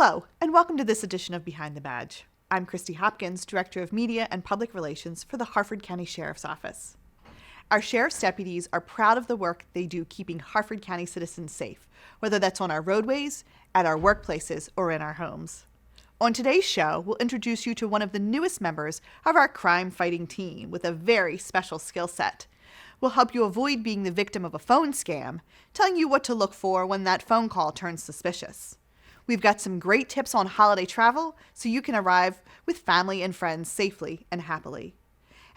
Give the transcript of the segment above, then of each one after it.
Hello, and welcome to this edition of Behind the Badge. I'm Christy Hopkins, Director of Media and Public Relations for the Harford County Sheriff's Office. Our sheriff's deputies are proud of the work they do keeping Harford County citizens safe, whether that's on our roadways, at our workplaces, or in our homes. On today's show, we'll introduce you to one of the newest members of our crime-fighting team with a very special skill set. We'll help you avoid being the victim of a phone scam, telling you what to look for when that phone call turns suspicious. We've got some great tips on holiday travel so you can arrive with family and friends safely and happily.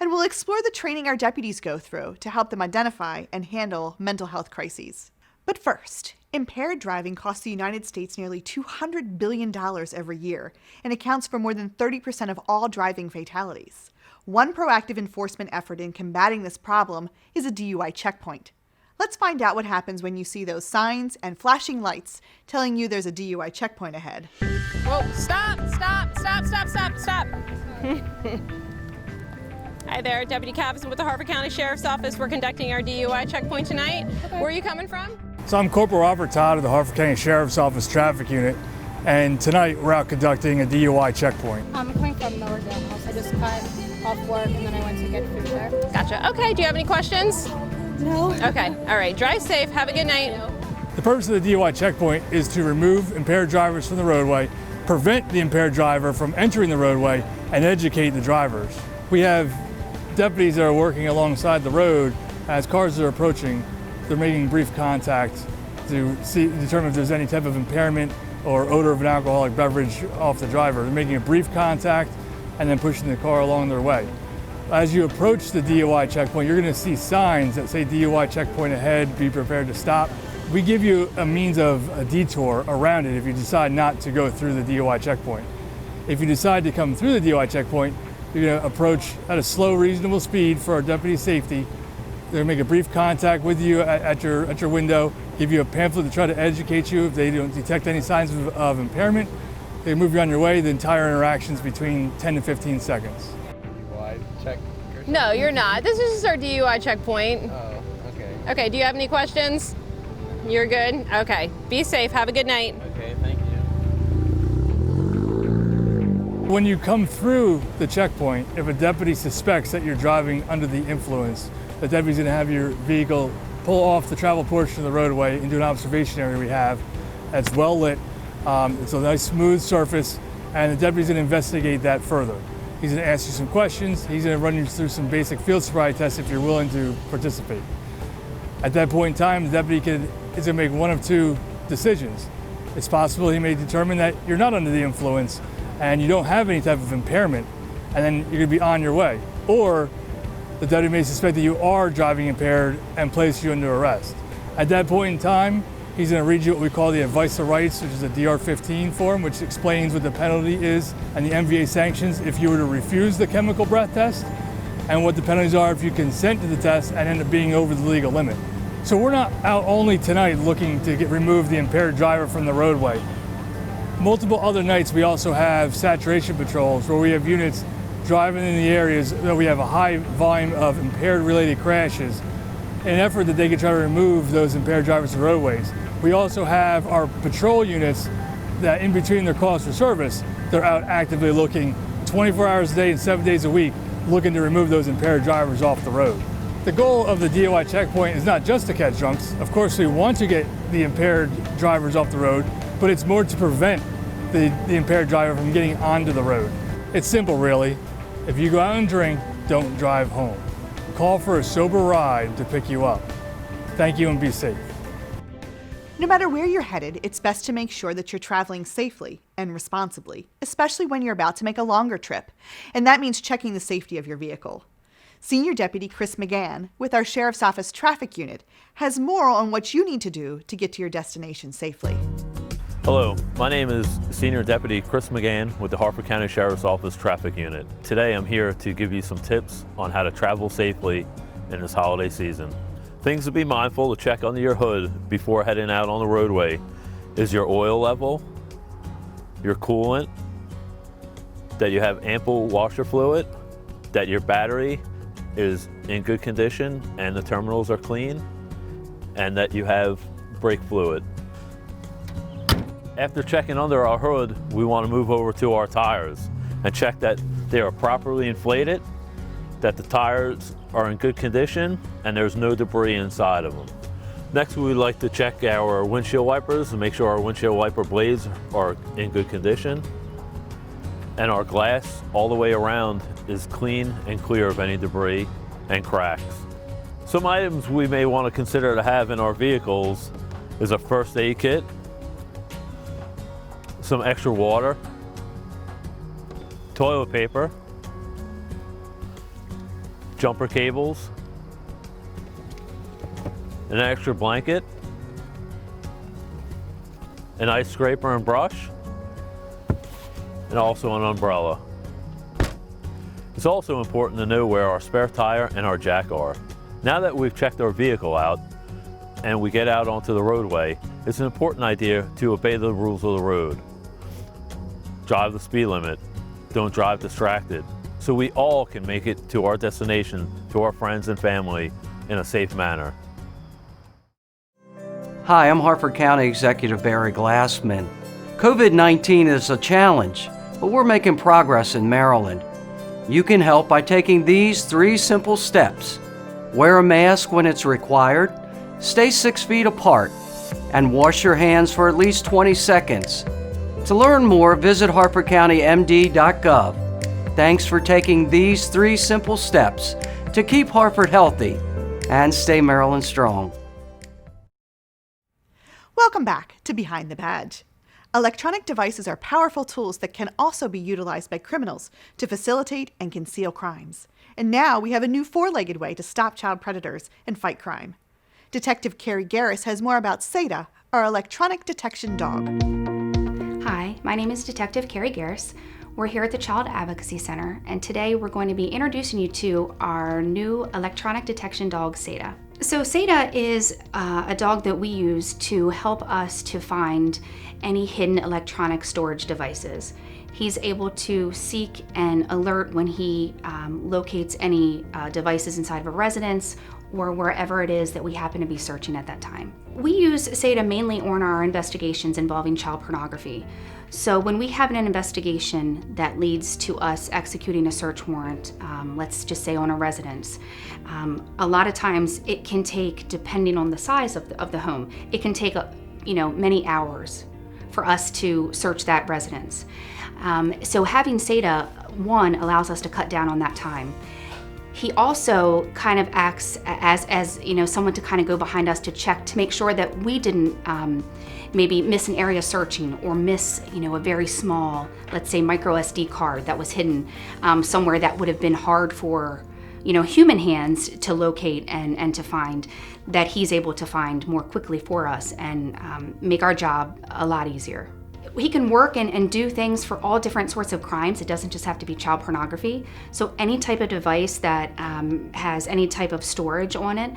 And we'll explore the training our deputies go through to help them identify and handle mental health crises. But first, impaired driving costs the United States nearly $200 billion every year and accounts for more than 30% of all driving fatalities. One proactive enforcement effort in combating this problem is a DUI checkpoint. Let's find out what happens when you see those signs and flashing lights telling you there's a DUI checkpoint ahead. Whoa, stop. Hi there, Deputy Cavison with the Harford County Sheriff's Office. We're conducting our DUI checkpoint tonight. Okay. Where are you coming from? So I'm Corporal Robert Todd of the Harford County Sheriff's Office Traffic Unit, and tonight we're out conducting a DUI checkpoint. I'm coming from Millardale House. I just got off work and then I went to get food there. Gotcha. Okay, do you have any questions? No. Okay, all right, drive safe, have a good night. The purpose of the DUI checkpoint is to remove impaired drivers from the roadway, prevent the impaired driver from entering the roadway, and educate the drivers. We have deputies that are working alongside the road as cars are approaching. They're making brief contact to determine if there's any type of impairment or odor of an alcoholic beverage off the driver. They're making a brief contact and then pushing the car along their way. As you approach the DUI checkpoint, you're going to see signs that say DUI checkpoint ahead, be prepared to stop. We give you a means of a detour around it if you decide not to go through the DUI checkpoint. If you decide to come through the DUI checkpoint, you're going to approach at a slow, reasonable speed for our deputy's safety. They're going to make a brief contact with you at your window, give you a pamphlet to try to educate you if they don't detect any signs of impairment. They move you on your way. The entire interaction's between 10 to 15 seconds. DUI check? No, you're not. This is just our DUI checkpoint. Oh, okay. Okay, do you have any questions? You're good? Okay, be safe, have a good night. Okay, thank you. When you come through the checkpoint, if a deputy suspects that you're driving under the influence, the deputy's going to have your vehicle pull off the travel portion of the roadway into an observation area we have that's well lit. It's a nice smooth surface, and the deputy's going to investigate that further. He's going to ask you some questions. He's going to run you through some basic field sobriety tests if you're willing to participate. At that point in time, the deputy is going to make one of two decisions. It's possible he may determine that you're not under the influence and you don't have any type of impairment, and then you're going to be on your way. Or the deputy may suspect that you are driving impaired and place you under arrest. At that point in time, he's going to read you what we call the Advice of Rights, which is a DR-15 form, which explains what the penalty is and the MVA sanctions if you were to refuse the chemical breath test, and what the penalties are if you consent to the test and end up being over the legal limit. So we're not out only tonight looking to remove the impaired driver from the roadway. Multiple other nights we also have saturation patrols where we have units driving in the areas that we have a high volume of impaired related crashes in an effort that they can try to remove those impaired drivers from roadways. We also have our patrol units that in between their calls for service, they're out actively looking 24 hours a day and 7 days a week, looking to remove those impaired drivers off the road. The goal of the DUI checkpoint is not just to catch drunks. Of course, we want to get the impaired drivers off the road, but it's more to prevent the impaired driver from getting onto the road. It's simple, really. If you go out and drink, don't drive home. Call for a sober ride to pick you up. Thank you and be safe. No matter where you're headed, it's best to make sure that you're traveling safely and responsibly, especially when you're about to make a longer trip. And that means checking the safety of your vehicle. Senior Deputy Chris McGann, with our Sheriff's Office Traffic Unit, has more on what you need to do to get to your destination safely. Hello, my name is Senior Deputy Chris McGann with the Harford County Sheriff's Office Traffic Unit. Today I'm here to give you some tips on how to travel safely in this holiday season. Things to be mindful to check under your hood before heading out on the roadway is your oil level, your coolant, that you have ample washer fluid, that your battery is in good condition and the terminals are clean, and that you have brake fluid. After checking under our hood, we want to move over to our tires and check that they are properly inflated, that the tires are in good condition, and there's no debris inside of them. Next, we would like to check our windshield wipers and make sure our windshield wiper blades are in good condition. And our glass all the way around is clean and clear of any debris and cracks. Some items we may want to consider to have in our vehicles is a first aid kit, some extra water, toilet paper, jumper cables, an extra blanket, an ice scraper and brush, and also an umbrella. It's also important to know where our spare tire and our jack are. Now that we've checked our vehicle out and we get out onto the roadway, it's an important idea to obey the rules of the road. Drive the speed limit, don't drive distracted, so we all can make it to our destination, to our friends and family in a safe manner. Hi, I'm Harford County Executive Barry Glassman. COVID-19 is a challenge, but we're making progress in Maryland. You can help by taking these 3 simple steps. Wear a mask when it's required, stay 6 feet apart, and wash your hands for at least 20 seconds. To learn more, visit harfordcountymd.gov. Thanks for taking these 3 simple steps to keep Harford healthy and stay Maryland strong. Welcome back to Behind the Badge. Electronic devices are powerful tools that can also be utilized by criminals to facilitate and conceal crimes. And now we have a new 4-legged way to stop child predators and fight crime. Detective Carrie Garris has more about SATA, our electronic detection dog. Hi, my name is Detective Carrie Garris. We're here at the Child Advocacy Center, and today we're going to be introducing you to our new electronic detection dog, SATA. So SATA is a dog that we use to help us to find any hidden electronic storage devices. He's able to seek and alert when he locates any devices inside of a residence or wherever it is that we happen to be searching at that time. We use SATA mainly on our investigations involving child pornography. So when we have an investigation that leads to us executing a search warrant, let's just say on a residence, a lot of times it can take, depending on the size of the home, it can take many hours for us to search that residence. So having SATA, one, allows us to cut down on that time. He also kind of acts as someone to kind of go behind us to check to make sure that we didn't maybe miss an area searching or miss a very small, let's say, micro SD card that was hidden somewhere that would have been hard for human hands to locate and to find, that he's able to find more quickly for us and make our job a lot easier. He can work and do things for all different sorts of crimes. It doesn't just have to be child pornography. So any type of device that has any type of storage on it,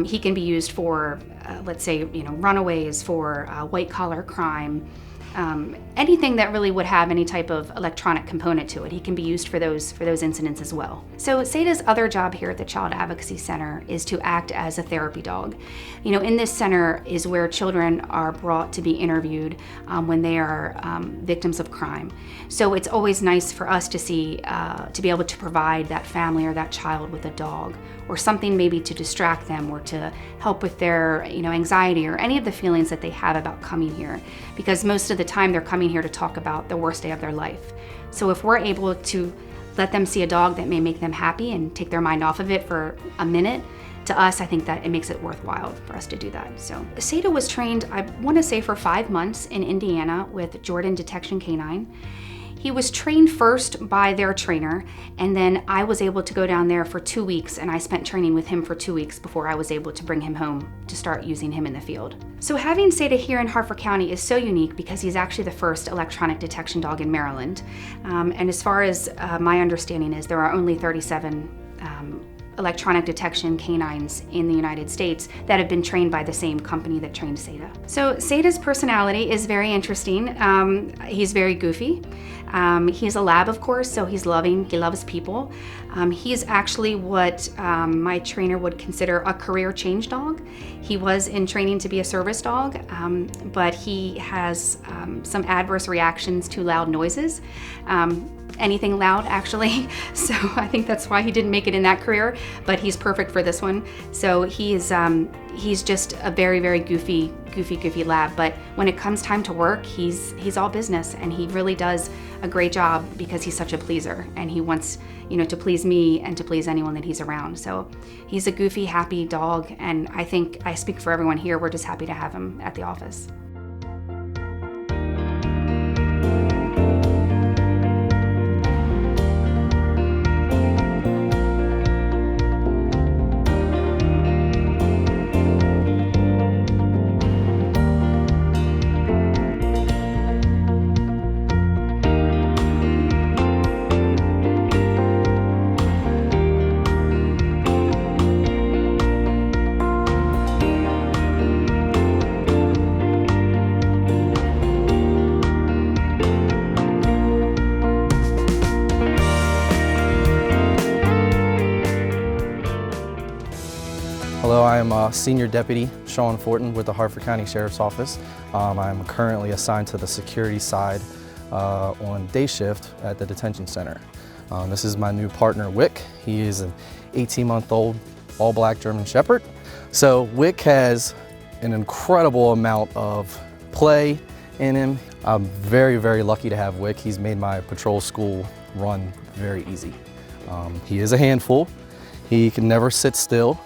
he can be used for, let's say, runaways, for white collar crime, anything that really would have any type of electronic component to it. He can be used for those incidents as well. So SATA's other job here at the Child Advocacy Center is to act as a therapy dog. In this center is where children are brought to be interviewed when they are victims of crime. So it's always nice for us to see, to be able to provide that family or that child with a dog or something maybe to distract them or to help with their anxiety or any of the feelings that they have about coming here, because most of the time they're coming here to talk about the worst day of their life. So if we're able to let them see a dog that may make them happy and take their mind off of it for a minute, to us, I think that it makes it worthwhile for us to do that. So SATA was trained, I want to say, for 5 months in Indiana with Jordan Detection Canine. He was trained first by their trainer, and then I was able to go down there for 2 weeks, and I spent training with him for 2 weeks before I was able to bring him home to start using him in the field. So having SATA here in Harford County is so unique because he's actually the first electronic detection dog in Maryland. And as far as my understanding is, there are only 37 electronic detection canines in the United States that have been trained by the same company that trained Seda. So Seda's personality is very interesting. He's very goofy. He's a lab, of course, so he's loving, he loves people. He's actually what my trainer would consider a career change dog. He was in training to be a service dog, but he has some adverse reactions to loud noises. Anything loud, actually. So I think that's why he didn't make it in that career, but he's perfect for this one. So he's just a very, very goofy lab. But when it comes time to work, he's all business, and he really does a great job because he's such a pleaser, and he wants, to please me and to please anyone that he's around. So he's a goofy, happy dog, and I think I speak for everyone here. We're just happy to have him at the office. Hello, I am Senior Deputy Sean Fortin with the Harford County Sheriff's Office. I'm currently assigned to the security side on day shift at the detention center. This is my new partner, Wick. He is an 18-month-old all-black German Shepherd. So Wick has an incredible amount of play in him. I'm very, very lucky to have Wick. He's made my patrol school run very easy. He is a handful. He can never sit still.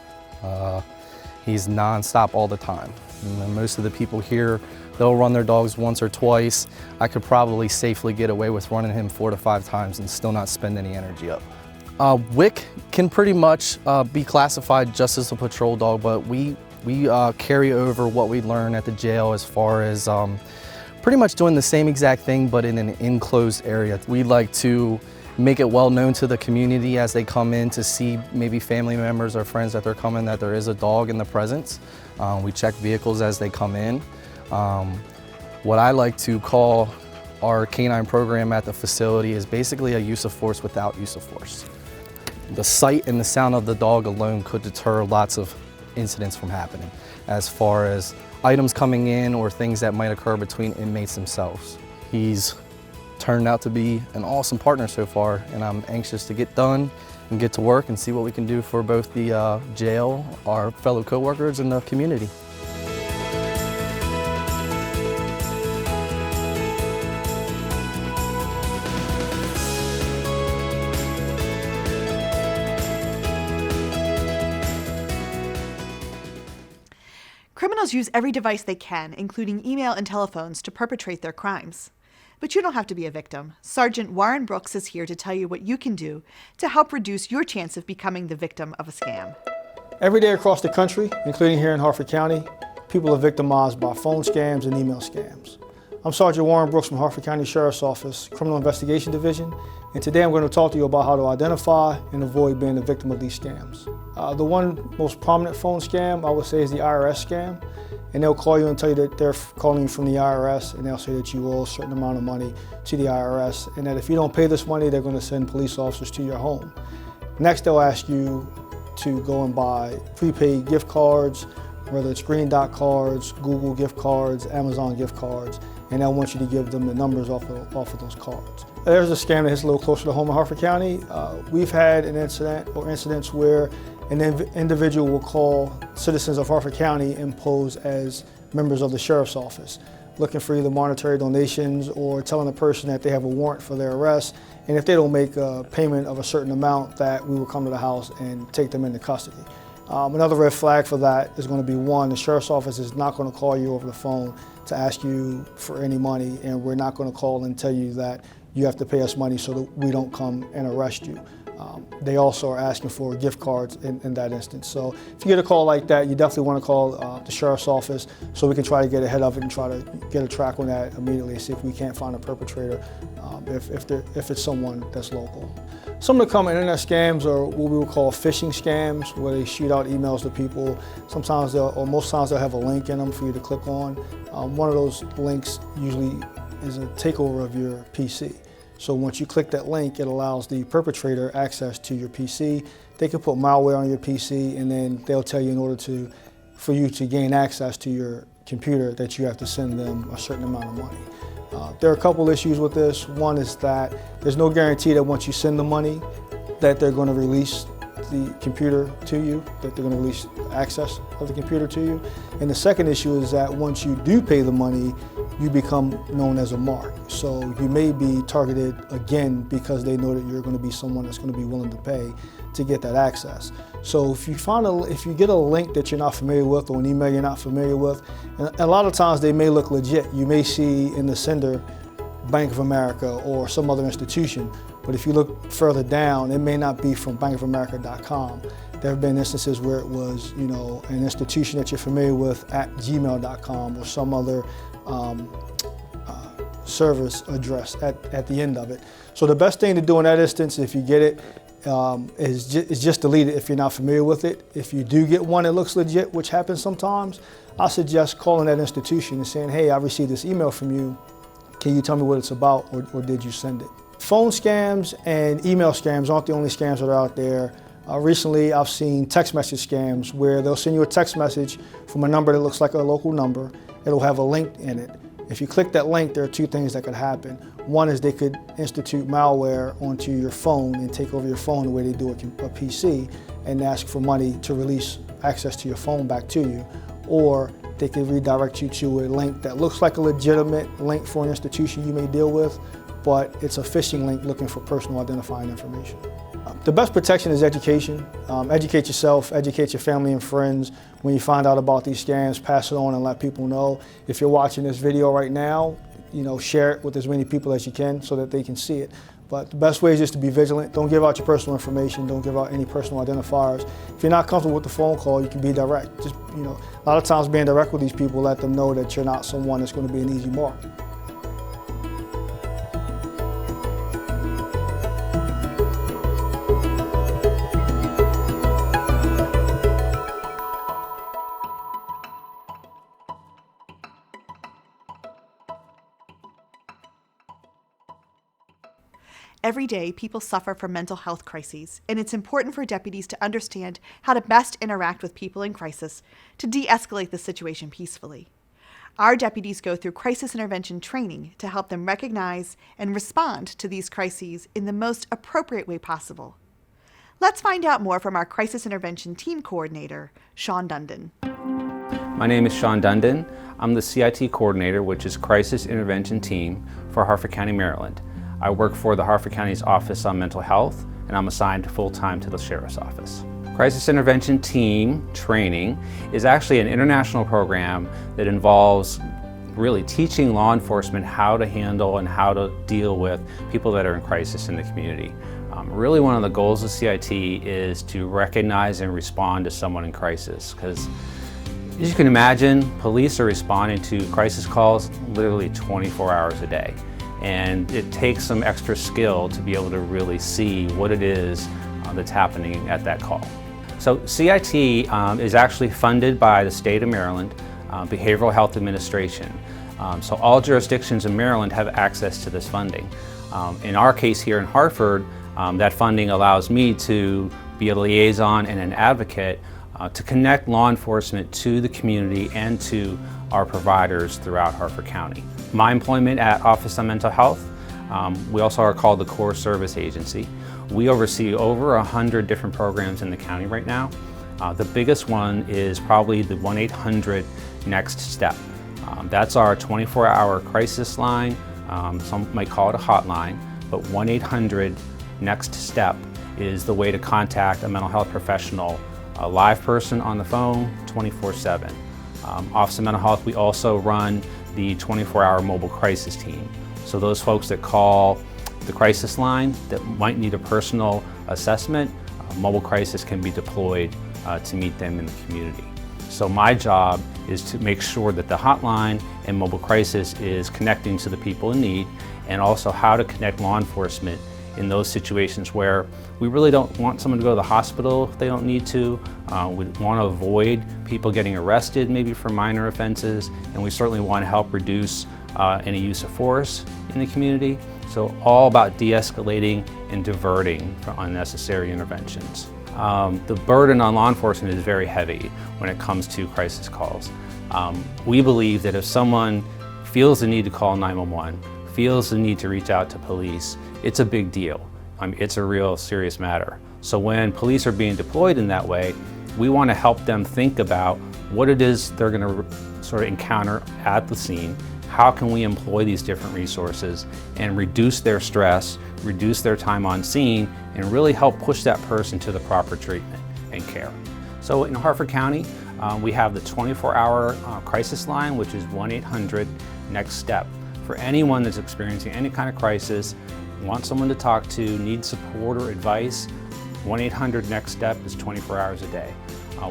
He's non-stop all the time. And most of the people here, they'll run their dogs once or twice. I could probably safely get away with running him 4 to 5 times and still not spend any energy up. Wick can pretty much be classified just as a patrol dog, but we carry over what we learn at the jail as far as pretty much doing the same exact thing, but in an enclosed area. We like to make it well known to the community as they come in to see maybe family members or friends that they're coming that there is a dog in the presence. We check vehicles as they come in. What I like to call our canine program at the facility is basically a use of force without use of force. The sight and the sound of the dog alone could deter lots of incidents from happening as far as items coming in or things that might occur between inmates themselves. He's turned out to be an awesome partner so far, and I'm anxious to get done and get to work and see what we can do for both the jail, our fellow co-workers, and the community. Criminals use every device they can, including email and telephones, to perpetrate their crimes. But you don't have to be a victim. Sergeant Warren Brooks is here to tell you what you can do to help reduce your chance of becoming the victim of a scam. Every day across the country, including here in Harford County, people are victimized by phone scams and email scams. I'm Sergeant Warren Brooks from Harford County Sheriff's Office, Criminal Investigation Division, and today I'm going to talk to you about how to identify and avoid being a victim of these scams. The one most prominent phone scam, I would say, is the IRS scam. And they'll call you and tell you that they're calling you from the IRS, and they'll say that you owe a certain amount of money to the IRS, and that if you don't pay this money, they're going to send police officers to your home. Next, they'll ask you to go and buy prepaid gift cards, whether it's Green Dot cards, Google gift cards, Amazon gift cards, and they'll want you to give them the numbers off of those cards. There's a scam that hits a little closer to home in Harford County. We've had an incident or incidents where an individual will call citizens of Harford County and pose as members of the Sheriff's Office, looking for either monetary donations or telling a person that they have a warrant for their arrest, and if they don't make a payment of a certain amount, that we will come to the house and take them into custody. Another red flag for that is going to be, one, the Sheriff's Office is not going to call you over the phone to ask you for any money, and we're not going to call and tell you that you have to pay us money so that we don't come and arrest you. They also are asking for gift cards in that instance. So if you get a call like that, you definitely want to call the Sheriff's Office so we can try to get ahead of it and try to get a track on that immediately, see if we can't find a perpetrator if it's someone that's local. Some of the common internet scams are what we would call phishing scams, where they shoot out emails to people. Sometimes most times they'll have a link in them for you to click on. One of those links usually is a takeover of your PC. So once you click that link, it allows the perpetrator access to your PC. They can put malware on your PC, and then they'll tell you in order for you to gain access to your computer that you have to send them a certain amount of money. There are a couple issues with this. One is that there's no guarantee that once you send the money that they're going to release the computer to you, that they're going to release access of the computer to you. And the second issue is that once you do pay the money, you become known as a mark. So you may be targeted again because they know that you're going to be someone that's going to be willing to pay to get that access. So if you get a link that you're not familiar with or an email you're not familiar with, and a lot of times they may look legit. You may see in the sender Bank of America or some other institution, but if you look further down, it may not be from bankofamerica.com. There have been instances where it was, an institution that you're familiar with at gmail.com or some other service address at the end of it. So the best thing to do in that instance, if you get it, is just delete it if you're not familiar with it. If you do get one that looks legit, which happens sometimes, I suggest calling that institution and saying, hey, I received this email from you. Can you tell me what it's about, or did you send it? Phone scams and email scams aren't the only scams that are out there. Recently, I've seen text message scams where they'll send you a text message from a number that looks like a local number. It'll have a link in it. If you click that link, there are two things that could happen. One is they could institute malware onto your phone and take over your phone the way they do a PC and ask for money to release access to your phone back to you. Or they could redirect you to a link that looks like a legitimate link for an institution you may deal with, but it's a phishing link looking for personal identifying information. The best protection is education. Educate yourself, educate your family and friends. When you find out about these scams, pass it on and let people know. If you're watching this video right now, share it with as many people as you can so that they can see it. But the best way is just to be vigilant. Don't give out your personal information. Don't give out any personal identifiers. If you're not comfortable with the phone call, you can be direct. Just, a lot of times being direct with these people, let them know that you're not someone that's going to be an easy mark. Every day, people suffer from mental health crises, and it's important for deputies to understand how to best interact with people in crisis to de-escalate the situation peacefully. Our deputies go through crisis intervention training to help them recognize and respond to these crises in the most appropriate way possible. Let's find out more from our crisis intervention team coordinator, Sean Dundon. My name is Sean Dundon. I'm the CIT coordinator, which is Crisis Intervention Team for Harford County, Maryland. I work for the Harford County's Office on Mental Health, and I'm assigned full-time to the Sheriff's Office. Crisis Intervention Team training is actually an international program that involves really teaching law enforcement how to handle and how to deal with people that are in crisis in the community. Really one of the goals of CIT is to recognize and respond to someone in crisis, because as you can imagine, police are responding to crisis calls literally 24 hours a day. And it takes some extra skill to be able to really see what it is that's happening at that call. So CIT is actually funded by the state of Maryland Behavioral Health Administration. So all jurisdictions in Maryland have access to this funding. In our case here in Harford, that funding allows me to be a liaison and an advocate to connect law enforcement to the community and to our providers throughout Harford County. My employment at Office on Mental Health, we also are called the Core Service Agency. We oversee over 100 different programs in the county right now. The biggest one is probably the 1-800-NEXT-STEP. That's our 24-hour crisis line. Some might call it a hotline, but 1-800-NEXT-STEP is the way to contact a mental health professional, a live person on the phone 24/7. Office of Mental Health, we also run the 24-hour mobile crisis team. So those folks that call the crisis line that might need a personal assessment, mobile crisis can be deployed to meet them in the community. So my job is to make sure that the hotline and mobile crisis is connecting to the people in need, and also how to connect law enforcement in those situations where we really don't want someone to go to the hospital if they don't need to. We want to avoid people getting arrested maybe for minor offenses, and we certainly want to help reduce any use of force in the community. So all about de-escalating and diverting from unnecessary interventions. The burden on law enforcement is very heavy when it comes to crisis calls. We believe that if someone feels the need to call 911, feels the need to reach out to police, it's a big deal. It's a real serious matter. So when police are being deployed in that way, we want to help them think about what it is they're going to sort of encounter at the scene. How can we employ these different resources and reduce their stress, reduce their time on scene, and really help push that person to the proper treatment and care. So in Harford County, we have the 24-hour crisis line, which is 1-800-NEXT-STEP. For anyone that's experiencing any kind of crisis, want someone to talk to, need support or advice, 1-800-NEXT-STEP is 24 hours a day.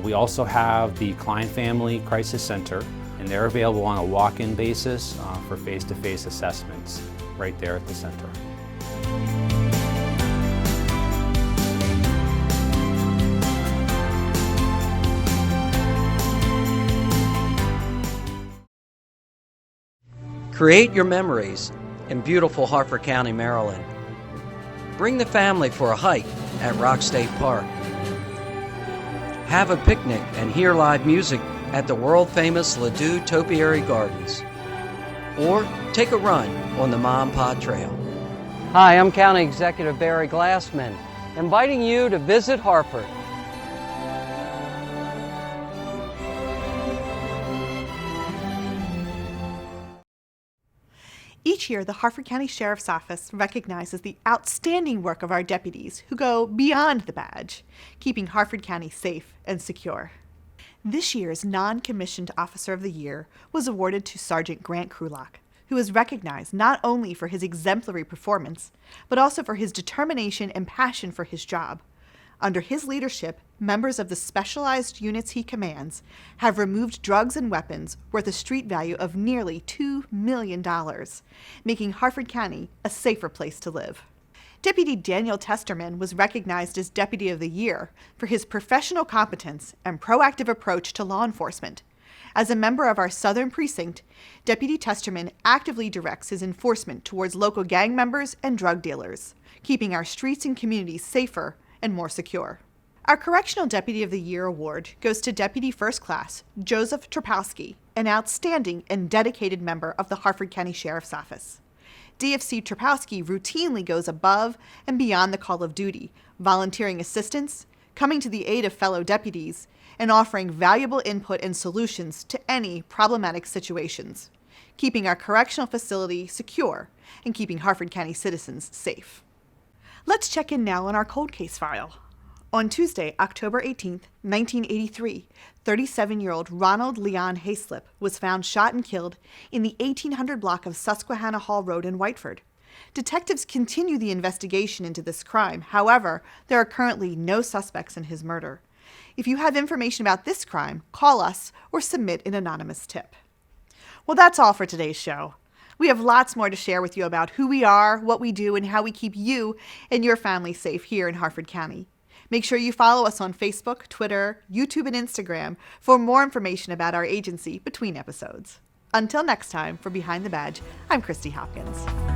We also have the Klein Family Crisis Center, and they're available on a walk-in basis for face-to-face assessments right there at the center. Create your memories in beautiful Harford County, Maryland. Bring the family for a hike at Rock State Park. Have a picnic and hear live music at the world-famous Ladue Topiary Gardens. Or take a run on the Mom Pod Trail. Hi, I'm County Executive Barry Glassman, inviting you to visit Harford. Each year, the Harford County Sheriff's Office recognizes the outstanding work of our deputies who go beyond the badge, keeping Harford County safe and secure. This year's Non-Commissioned Officer of the Year was awarded to Sergeant Grant Krulak, who is recognized not only for his exemplary performance, but also for his determination and passion for his job. Under his leadership, members of the specialized units he commands have removed drugs and weapons worth a street value of nearly $2 million, making Harford County a safer place to live. Deputy Daniel Testerman was recognized as Deputy of the Year for his professional competence and proactive approach to law enforcement. As a member of our Southern Precinct, Deputy Testerman actively directs his enforcement towards local gang members and drug dealers, keeping our streets and communities safer and more secure. Our Correctional Deputy of the Year award goes to Deputy First Class Joseph Trapowski, an outstanding and dedicated member of the Harford County Sheriff's Office. DFC Trapowski routinely goes above and beyond the call of duty, volunteering assistance, coming to the aid of fellow deputies, and offering valuable input and solutions to any problematic situations, keeping our correctional facility secure and keeping Harford County citizens safe. Let's check in now on our cold case file. On Tuesday, October 18, 1983, 37-year-old Ronald Leon Hayslip was found shot and killed in the 1800 block of Susquehanna Hall Road in Whiteford. Detectives continue the investigation into this crime. However, there are currently no suspects in his murder. If you have information about this crime, call us or submit an anonymous tip. Well, that's all for today's show. We have lots more to share with you about who we are, what we do, and how we keep you and your family safe here in Harford County. Make sure you follow us on Facebook, Twitter, YouTube, and Instagram for more information about our agency between episodes. Until next time, for Behind the Badge, I'm Christy Hopkins.